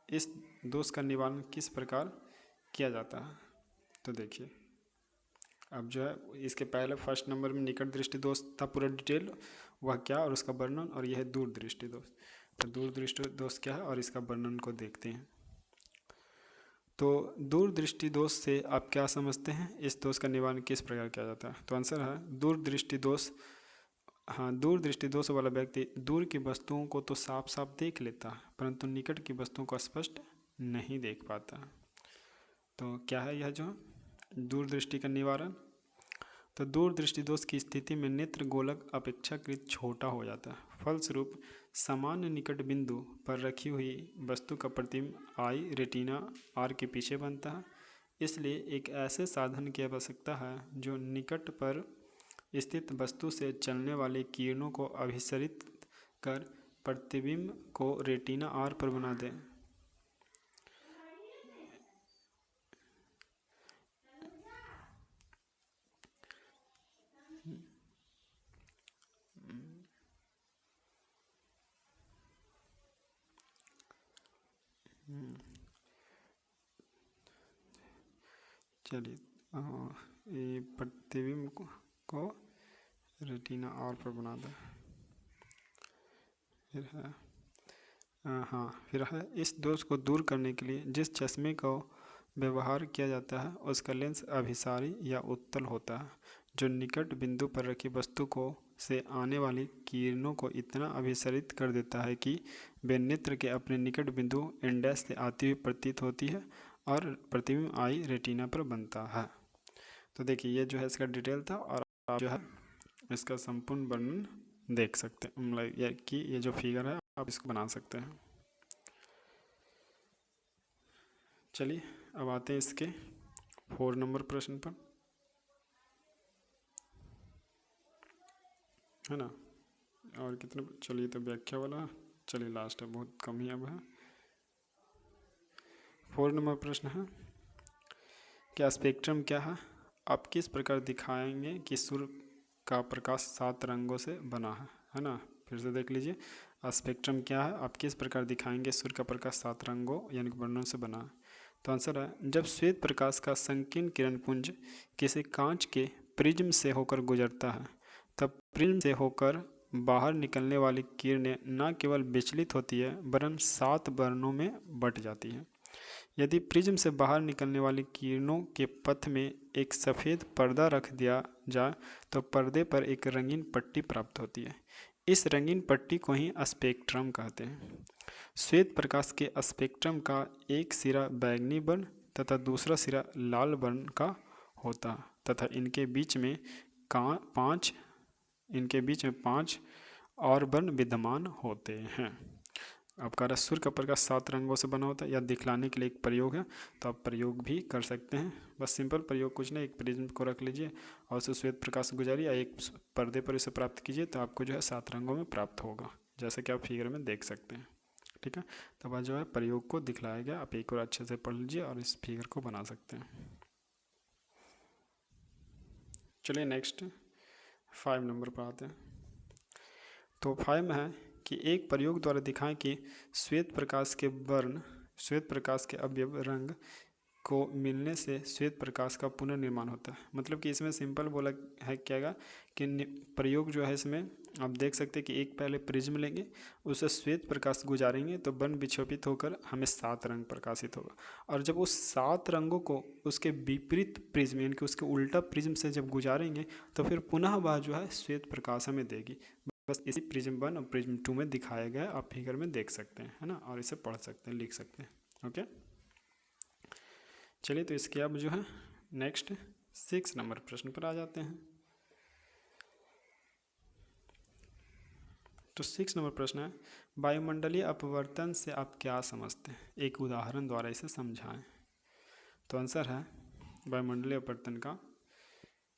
S1: इस दोष का निवारण किस प्रकार किया जाता है? तो देखिए अब जो है इसके पहले फर्स्ट नंबर में निकट दृष्टि दोष था पूरा डिटेल, वह क्या और उसका वर्णन, और यह है दूर दृष्टि दोष। तो दूर दृष्टि दोष क्या है और इसका वर्णन को देखते हैं। तो दूर दृष्टि दोष से आप क्या समझते हैं? इस दोष का निवारण किस प्रकार किया जाता है? तो आंसर है दूर दृष्टि दोष। हाँ, दूर दृष्टि दोष वाला व्यक्ति दूर की वस्तुओं को तो साफ साफ देख लेता है, परंतु निकट की वस्तुओं को स्पष्ट नहीं देख पाता। तो क्या है यह जो दूर दृष्टि का निवारण? तो दूर दृष्टि दोष की स्थिति में नेत्र गोलक अपेक्षाकृत छोटा हो जाता है, फलस्वरूप सामान्य निकट बिंदु पर रखी हुई वस्तु का प्रतिबिंब आई रेटिना आर के पीछे बनता है। इसलिए एक ऐसे साधन की आवश्यकता है जो निकट पर स्थित वस्तु से चलने वाली किरणों को अभिसरित कर प्रतिबिंब को रेटिना आर पर बना दे। चलिए ये प्रतिबिंब को रेटिना आर पर बना दें। फिर है फिर है इस दोष को दूर करने के लिए जिस चश्मे का व्यवहार किया जाता है उसका लेंस अभिसारी या उत्तल होता है, जो निकट बिंदु पर रखी वस्तु को से आने वाली किरणों को इतना अभिसरित कर देता है कि वे नेत्र के अपने निकट बिंदु इंडेक्स से आती हुई प्रतीत होती है और प्रतिबिंब आई रेटिना पर बनता है। तो देखिए ये जो है इसका डिटेल था, और आप जो है इसका संपूर्ण वर्णन देख सकते हैं, मतलब कि ये जो फिगर है आप इसको बना सकते हैं। चलिए अब आते हैं इसके 4 नंबर प्रश्न पर, है ना। और कितने, चलिए तो व्याख्या वाला, चलिए लास्ट है, बहुत कम ही अब है। 4 नंबर प्रश्न है क्या स्पेक्ट्रम क्या है? आप किस प्रकार दिखाएंगे कि सूर्य का प्रकाश 7 रंगों से बना है ना। फिर से देख लीजिए, स्पेक्ट्रम क्या है, आप किस प्रकार दिखाएंगे सूर्य का प्रकाश 7 रंगों यानी कि वर्णों से बना है। तो आंसर है जब श्वेत प्रकाश का संकीर्ण किरण पुंज किसी कांच के प्रिज्म से होकर गुजरता है, तब प्रिज्म से होकर बाहर निकलने वाली किरणें न केवल विचलित होती है वरन 7 वर्णों में बट जाती है। यदि प्रिज्म से बाहर निकलने वाली किरणों के पथ में एक सफ़ेद पर्दा रख दिया जाए तो पर्दे पर एक रंगीन पट्टी प्राप्त होती है। इस रंगीन पट्टी को ही स्पेक्ट्रम कहते हैं। श्वेत प्रकाश के स्पेक्ट्रम का एक सिरा बैंगनी वर्ण तथा दूसरा सिरा लाल वर्ण का होता तथा इनके बीच में 5 और वर्ण विद्यमान होते हैं। आपका सूर्य का प्रकाश 7 रंगों से बना होता है, या दिखलाने के लिए एक प्रयोग है, तो आप प्रयोग भी कर सकते हैं। बस सिंपल प्रयोग कुछ नहीं, एक प्रिज्म को रख लीजिए और उसे श्वेत प्रकाश गुजारिए या एक पर्दे पर इसे प्राप्त कीजिए, तो आपको जो है 7 रंगों में प्राप्त होगा, जैसे कि आप फिगर में देख सकते हैं। ठीक है, तो बाद जो है प्रयोग को दिखलाया गया, आप एक और अच्छे से पढ़ लीजिए और इस फिगर को बना सकते हैं। चलिए नेक्स्ट 5 नंबर पर आते हैं। तो 5 में है कि एक प्रयोग द्वारा दिखाएं कि श्वेत प्रकाश के अवयव रंग को मिलने से श्वेत प्रकाश का पुनर्निर्माण होता है। मतलब कि इसमें सिंपल बोला है क्या कि प्रयोग जो है इसमें आप देख सकते हैं कि एक पहले प्रिज्म लेंगे, उससे श्वेत प्रकाश गुजारेंगे तो वर्ण विक्षेपित होकर हमें 7 रंग प्रकाशित होगा, और जब उस 7 रंगों को उसके विपरीत प्रिज्म यानी कि उसके उल्टा प्रिज्म से जब गुजारेंगे तो फिर पुनः वह जो है श्वेत प्रकाश हमें देगी। बस इसी प्रिज्म 1 और प्रिज्म 2 में दिखाया गया आप फिगर में देख सकते हैं, है ना, और इसे पढ़ सकते हैं, लिख सकते हैं। ओके, चलिए तो इसके अब जो है नेक्स्ट 6 नंबर प्रश्न पर आ जाते हैं। तो 6 नंबर प्रश्न है, वायुमंडलीय अपवर्तन से आप क्या समझते हैं, एक उदाहरण द्वारा इसे समझाएं। तो आंसर है वायुमंडलीय अपवर्तन का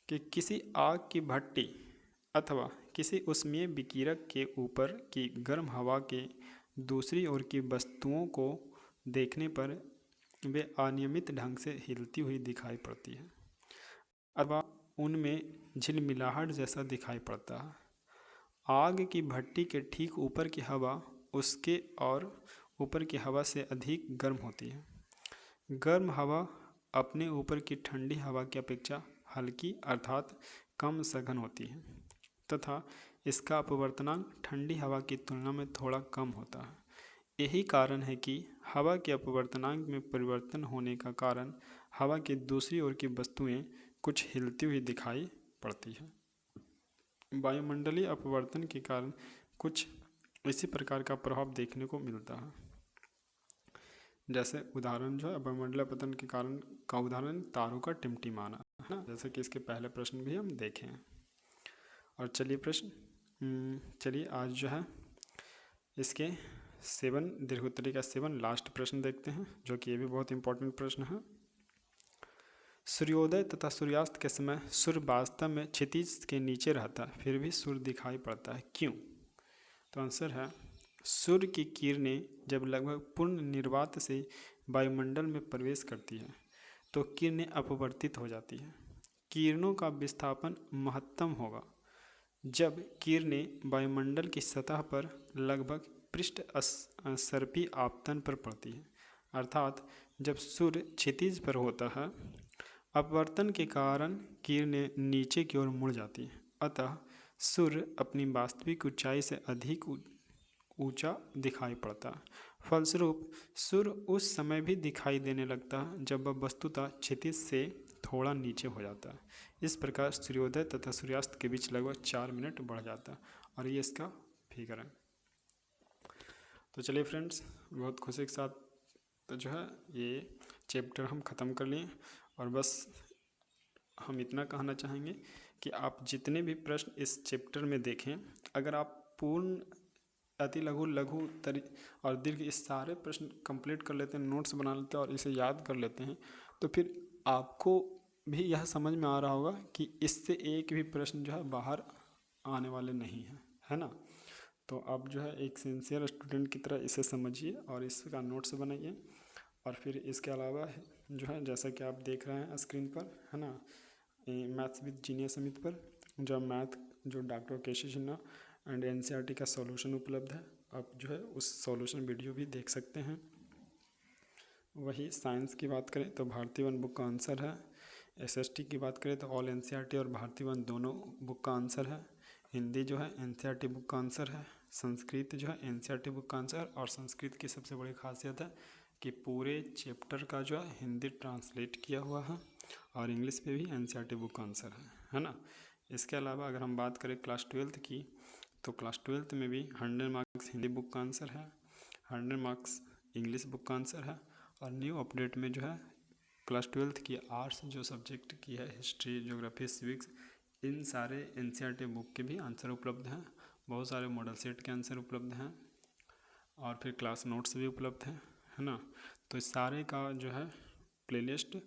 S1: कि किसी आग की भट्टी अथवा किसी ऊष्मीय विकिरक के ऊपर की गर्म हवा के दूसरी ओर की वस्तुओं को देखने पर वे अनियमित ढंग से हिलती हुई दिखाई पड़ती है अथवा उनमें झिलमिलाहट जैसा दिखाई पड़ता है। आग की भट्टी के ठीक ऊपर की हवा उसके और ऊपर की हवा से अधिक गर्म होती है। गर्म हवा अपने ऊपर की ठंडी हवा की अपेक्षा हल्की अर्थात कम सघन होती है तथा इसका अपवर्तनांक ठंडी हवा की तुलना में थोड़ा कम होता है। यही कारण है कि हवा के अपवर्तनांक में परिवर्तन होने का कारण हवा की दूसरी ओर की वस्तुएं कुछ हिलती हुई दिखाई पड़ती है। वायुमंडलीय अपवर्तन के कारण कुछ इसी प्रकार का प्रभाव देखने को मिलता है। जैसे उदाहरण जो है वायुमंडलीय अपवर्तन के कारण का उदाहरण तारों का टिमटिमाना, है ना, जैसे कि इसके पहले प्रश्न भी हम देखें। और चलिए आज जो है इसके 7 दीर्घोत्तरी का 7 लास्ट प्रश्न देखते हैं, जो कि ये भी बहुत इंपॉर्टेंट प्रश्न है। सूर्योदय तथा सूर्यास्त के समय सूर्य वास्तव में क्षितिज के नीचे रहता है, फिर भी सूर्य दिखाई पड़ता है, क्यों? तो आंसर है सूर्य की किरणें जब लगभग पूर्ण निर्वात से वायुमंडल में प्रवेश करती है तो किरणें अपवर्तित हो जाती हैं। किरणों का विस्थापन महत्तम होगा जब किरणें वायुमंडल की सतह पर लगभग पृष्ठ सर्पी आपतन पर पड़ती है, अर्थात जब सूर्य क्षितिज पर होता है। अपवर्तन के कारण किरणें नीचे की ओर मुड़ जाती हैं, अतः सूर्य अपनी वास्तविक ऊंचाई से अधिक ऊंचा दिखाई पड़ता है। फलस्वरूप सूर्य उस समय भी दिखाई देने लगता है जब वह वस्तुतः क्षितिज से थोड़ा नीचे हो जाता है। इस प्रकार सूर्योदय तथा सूर्यास्त के बीच लगभग 4 मिनट बढ़ जाता है, और ये इसका फिगर है। तो चलिए फ्रेंड्स, बहुत खुशी के साथ तो जो है ये चैप्टर हम ख़त्म कर लिए, और बस हम इतना कहना चाहेंगे कि आप जितने भी प्रश्न इस चैप्टर में देखें, अगर आप पूर्ण अति लघु लघु और दीर्घ इस सारे प्रश्न कंप्लीट कर लेते हैं, नोट्स बना लेते हैं और इसे याद कर लेते हैं, तो फिर आपको भी यह समझ में आ रहा होगा कि इससे एक भी प्रश्न जो है बाहर आने वाले नहीं हैं, है ना। तो आप जो है एक सिंसियर स्टूडेंट की तरह इसे समझिए और इसका नोट्स बनाइए। और फिर इसके अलावा जो है जैसा कि आप देख रहे हैं स्क्रीन पर, है ना, मैथ्स विद जीनियस समिति पर जो doctor KC Sinha and NCERT का सॉल्यूशन उपलब्ध है, आप जो है उस सॉल्यूशन वीडियो भी देख सकते हैं। वही साइंस की बात करें तो भारतीय वन बुक का आंसर है। एसएसटी की बात करें तो ऑल एनसीईआरटी और भारतीय वन दोनों बुक का आंसर है। हिंदी जो है एनसीईआरटी बुक का आंसर है। संस्कृत जो है एनसीईआरटी बुक का आंसर, और संस्कृत की सबसे बड़ी खासियत है कि पूरे चैप्टर का जो है हिंदी ट्रांसलेट किया हुआ है, और इंग्लिश पे भी एनसीईआरटी बुक का आंसर है ना। इसके अलावा अगर हम बात करें क्लास 12th की, तो क्लास 12th में भी 100 मार्क्स हिंदी बुक का आंसर है, 100 मार्क्स इंग्लिश बुक का आंसर है। और न्यू अपडेट में जो है क्लास 12th की आर्ट्स जो सब्जेक्ट की है, हिस्ट्री, ज्योग्राफी, सिविक्स, इन सारे एनसीईआरटी बुक के भी आंसर उपलब्ध हैं। बहुत सारे मॉडल सेट के आंसर उपलब्ध हैं, और फिर क्लास नोट्स भी उपलब्ध हैं, है ना। तो इस सारे का जो है प्लेलिस्ट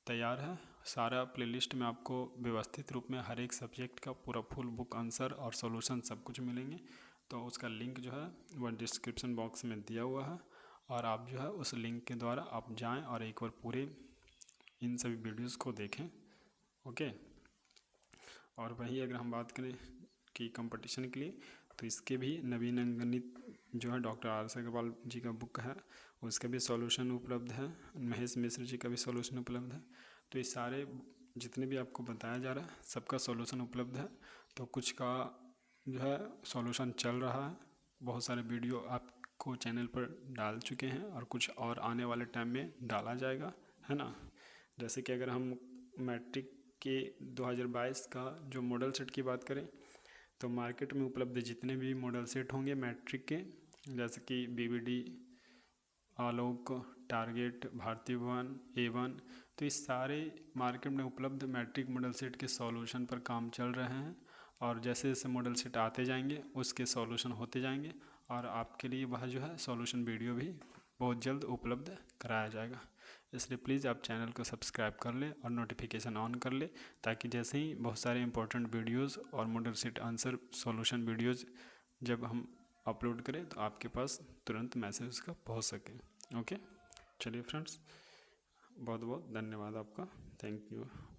S1: तैयार है। सारा प्लेलिस्ट में आपको व्यवस्थित रूप में हर एक सब्जेक्ट का पूरा फुल बुक आंसर और सॉल्यूशन सब कुछ मिलेंगे। तो उसका लिंक जो है वह डिस्क्रिप्शन बॉक्स में दिया हुआ है, और आप जो है उस लिंक के द्वारा आप जाएं और एक बार पूरे इन सभी वीडियोस को देखें। ओके। और वही अगर हम बात करें कि कंपटीशन के लिए, तो इसके भी नवीन अंकगणित जो है डॉक्टर आर.एस. अग्रवाल जी का बुक है, उसका भी सॉल्यूशन उपलब्ध है। महेश मिश्र जी का भी सॉल्यूशन उपलब्ध है। तो ये सारे जितने भी आपको बताया जा रहा है सबका सॉल्यूशन उपलब्ध है। तो कुछ का जो है सॉल्यूशन चल रहा है, बहुत सारे वीडियो आपको चैनल पर डाल चुके हैं, और कुछ और आने वाले टाइम में डाला जाएगा, है ना। जैसे कि अगर हम मैट्रिक के 2022 का जो मॉडल सेट की बात करें, तो मार्केट में उपलब्ध जितने भी मॉडल सेट होंगे मैट्रिक के, जैसे कि बीवीडी, आलोक, टारगेट, भारतीय भवन, A1, तो इस सारे मार्केट में उपलब्ध मैट्रिक मॉडल सेट के सॉल्यूशन पर काम चल रहे हैं। और जैसे जैसे मॉडल सेट आते जाएंगे उसके सॉल्यूशन होते जाएंगे, और आपके लिए वह जो है सॉल्यूशन वीडियो भी बहुत जल्द उपलब्ध कराया जाएगा। इसलिए प्लीज़ आप चैनल को सब्सक्राइब कर लें और नोटिफिकेशन ऑन कर लें, ताकि जैसे ही बहुत सारे इंपॉर्टेंट वीडियोस और model set answer solution videos जब हम अपलोड करें तो आपके पास तुरंत मैसेज उसका पहुंच सके। ओके, चलिए फ्रेंड्स, बहुत बहुत धन्यवाद आपका, थैंक यू।